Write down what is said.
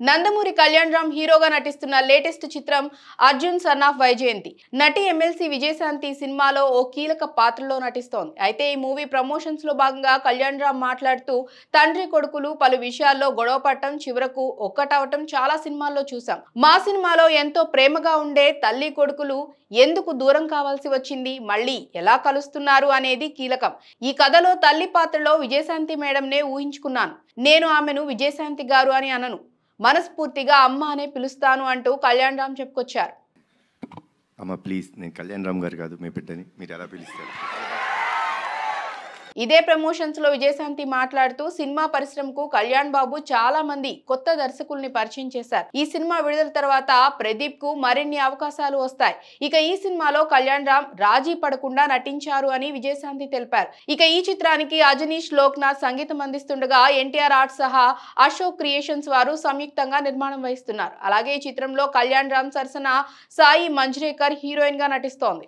నందమూరి కళ్యాణ్ రామ్ హీరోగా నటిస్తున్న లేటెస్ట్ చిత్రం అర్జున్ సన్ ఆఫ్ వైజయంతి. నటి ఎమ్మెల్సీ విజయశాంతి సినిమాలో ఓ కీలక పాత్రలో నటిస్తోంది. అయితే ఈ మూవీ ప్రమోషన్స్ లో భాగంగా కళ్యాణ్ రామ్ మాట్లాడుతూ తండ్రి కొడుకులు పలు విషయాల్లో గొడవ పడటం చివరకు ఒక్కటవటం చాలా సినిమాల్లో చూసాం. మా సినిమాలో ఎంతో ప్రేమగా ఉండే తల్లి కొడుకులు ఎందుకు దూరం కావాల్సి వచ్చింది, మళ్ళీ ఎలా కలుస్తున్నారు అనేది కీలకం. ఈ కథలో తల్లి పాత్రలో విజయశాంతి మేడంనే ఊహించుకున్నాను. నేను ఆమెను విజయశాంతి గారు అని అనను, మనస్ఫూర్తిగా అమ్మ అనే పిలుస్తాను అంటూ కళ్యాణ్ రామ్ చెప్పుకొచ్చారు. అమ్మ ప్లీజ్, నేను కళ్యాణ్ రామ్ గారు కాదు మీ బిడ్డని, మీరు ఎలా పిలుస్తారు? ఇదే ప్రమోషన్స్ లో విజయశాంతి మాట్లాడుతూ సినిమా పరిశ్రమకు కళ్యాణ్ బాబు చాలా మంది కొత్త దర్శకుల్ని పరిచయం చేశారు. ఈ సినిమా విడుదల తర్వాత ప్రదీప్ కు మరిన్ని అవకాశాలు వస్తాయి. ఇక ఈ సినిమాలో కళ్యాణ్ రామ్ రాజీ పడకుండా నటించారు అని విజయశాంతి తెలిపారు. ఇక ఈ చిత్రానికి అజనీష్ లోక్నాథ్ సంగీతం అందిస్తుండగా ఎన్టీఆర్ ఆర్ట్స్ సహా అశోక్ క్రియేషన్స్ వారు సంయుక్తంగా నిర్మాణం వహిస్తున్నారు. అలాగే ఈ చిత్రంలో కళ్యాణ్ రామ్ సరసన సాయి మంజ్రేకర్ హీరోయిన్ గా నటిస్తోంది.